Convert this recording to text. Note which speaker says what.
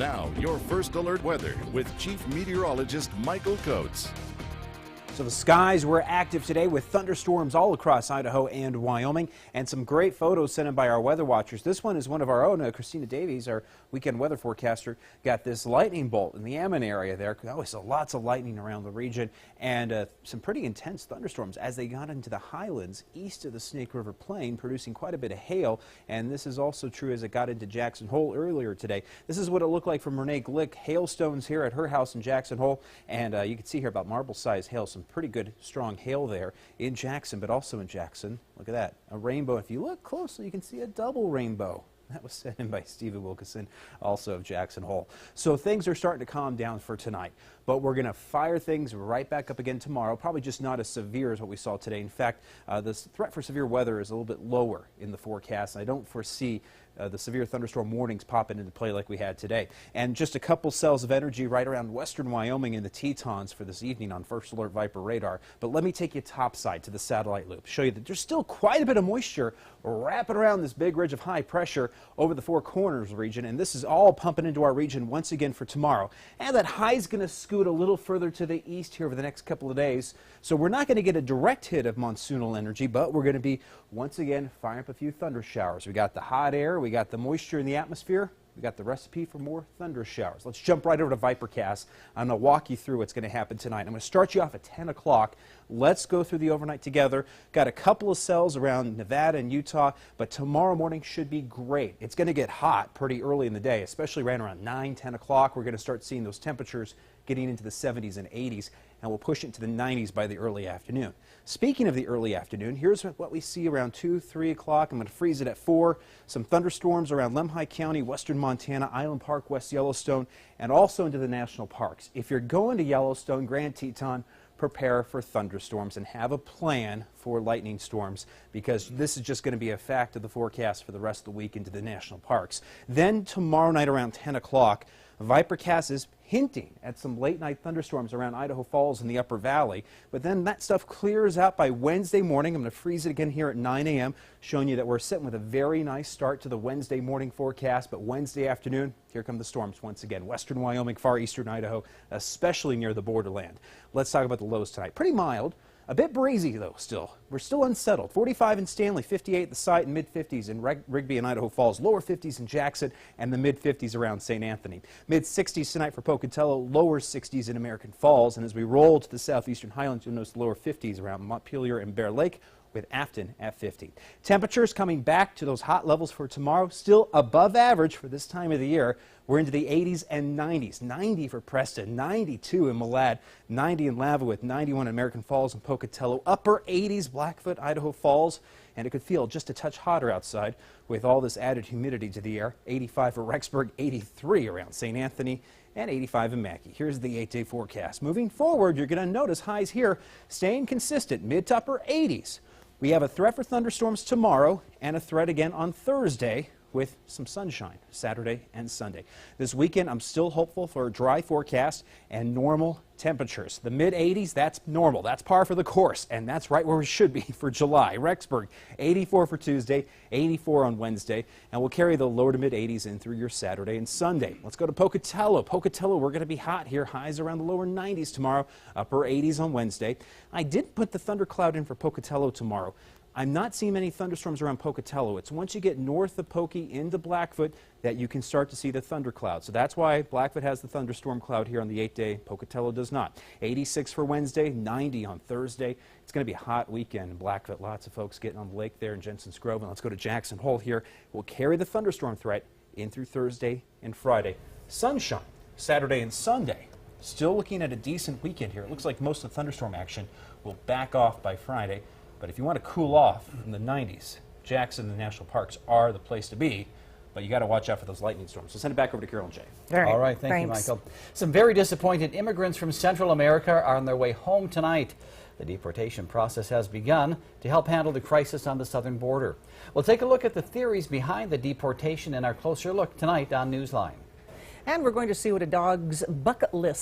Speaker 1: Now, your first alert weather with Chief Meteorologist Michael Coates.
Speaker 2: So the skies were active today with thunderstorms all across Idaho and Wyoming, and some great photos sent in by our weather watchers. This one is one of our own, Christina Davies, our weekend weather forecaster, got this lightning bolt in the Ammon area there. We saw lots of lightning around the region and some pretty intense thunderstorms as they got into the highlands east of the Snake River Plain, producing quite a bit of hail. And this is also true as it got into Jackson Hole earlier today. This is what it looked like from Renee Glick. Hailstones here at her house in Jackson Hole, and you can see here about marble-sized hail. Some pretty good strong hail there in Jackson, but also in Jackson. Look at that, a rainbow. If you look closely, you can see a double rainbow. That was sent in by Stephen Wilkinson, also of Jackson Hole. So things are starting to calm down for tonight, but we're going to fire things right back up again tomorrow. Probably just not as severe as what we saw today. In fact, the threat for severe weather is a little bit lower in the forecast. I don't foresee the severe thunderstorm warnings popping into play like we had today. And just a couple cells of energy right around western Wyoming in the Tetons for this evening on First Alert Viper radar. But let me take you topside to the satellite loop, show you that there's still quite a bit of moisture wrapping around this big ridge of high pressure over the Four Corners region, and this is all pumping into our region once again for tomorrow. And that high is going to scoot a little further to the east here over the next couple of days, so we're not going to get a direct hit of monsoonal energy, but we're going to be once again firing up a few thunder showers. We got the hot air, we got the moisture in the atmosphere, we got the recipe for more thunder showers. Let's jump right over to Vipercast. I'm going to walk you through what's going to happen tonight. I'm going to start you off at 10 o'clock. Let's go through the overnight together. Got a couple of cells around Nevada and Utah, but tomorrow morning should be great. It's going to get hot pretty early in the day, especially right around 9, 10 o'clock. We're going to start seeing those temperatures getting into the 70s and 80s, and we'll push it to the 90s by the early afternoon. Speaking of the early afternoon, here's what we see around 2, 3 o'clock. I'm going to freeze it at 4. Some thunderstorms around Lemhi County, western Montana, Island Park, West Yellowstone, and also into the national parks. If you're going to Yellowstone, Grand Teton, prepare for thunderstorms and have a plan for lightning storms, because this is just going to be a fact of the forecast for the rest of the week into the national parks. Then tomorrow night around 10 o'clock, Vipercast is hinting at some late night thunderstorms around Idaho Falls in the Upper Valley, but then that stuff clears out by Wednesday morning. I'm going to freeze it again here at 9 a.m., showing you that we're sitting with a very nice start to the Wednesday morning forecast, but Wednesday afternoon, here come the storms once again. Western Wyoming, far eastern Idaho, especially near the borderland. Let's talk about the lows tonight. Pretty mild. A bit breezy, though, still. We're still unsettled. 45 in Stanley, 58 at the site, and mid-50s in Rigby and Idaho Falls. Lower 50s in Jackson, and the mid-50s around St. Anthony. Mid-60s tonight for Pocatello, lower 60s in American Falls. And as we roll to the southeastern highlands, you'll notice the lower 50s around Montpelier and Bear Lake, with Afton at 50. Temperatures coming back to those hot levels for tomorrow, still above average for this time of the year. We're into the 80s and 90s. 90 for Preston, 92 in Malad, 90 in Lavawith, 91 in American Falls and Pocatello, upper 80s Blackfoot, Idaho Falls, and it could feel just a touch hotter outside with all this added humidity to the air. 85 for Rexburg, 83 around St. Anthony, and 85 in Mackay. Here's the 8-day forecast. Moving forward, you're going to notice highs here staying consistent, mid to upper 80s. We have a threat for thunderstorms tomorrow and a threat again on Thursday with some sunshine Saturday and Sunday. This weekend, I'm still hopeful for a dry forecast and normal temperatures. The mid-80s, that's normal. That's par for the course, and that's right where we should be for July. Rexburg, 84 for Tuesday, 84 on Wednesday, and we'll carry the lower to mid-80s in through your Saturday and Sunday. Let's go to Pocatello. Pocatello, we're going to be hot here. Highs around the lower 90s tomorrow, upper 80s on Wednesday. I did put the thundercloud in for Pocatello tomorrow. I'm not seeing many thunderstorms around Pocatello. It's once you get north of Pokey into Blackfoot that you can start to see the thundercloud. So that's why Blackfoot has the thunderstorm cloud here on the 8-day. Pocatello does not. 86 for Wednesday, 90 on Thursday. It's going to be a hot weekend in Blackfoot. Lots of folks getting on the lake there in Jensen's Grove. And let's go to Jackson Hole here. We'll carry the thunderstorm threat in through Thursday and Friday. Sunshine Saturday and Sunday. Still looking at a decent weekend here. It looks like most of the thunderstorm action will back off by Friday. But if you want to cool off in the 90s, Jackson and the national parks are the place to be. But you got to watch out for those lightning storms. So send it back over to Carol and Jay.
Speaker 3: All right, thank you, Michael. Some very disappointed immigrants from Central America are on their way home tonight. The deportation process has begun to help handle the crisis on the southern border. We'll take a look at the theories behind the deportation in our closer look tonight on Newsline.
Speaker 4: And we're going to see what a dog's bucket list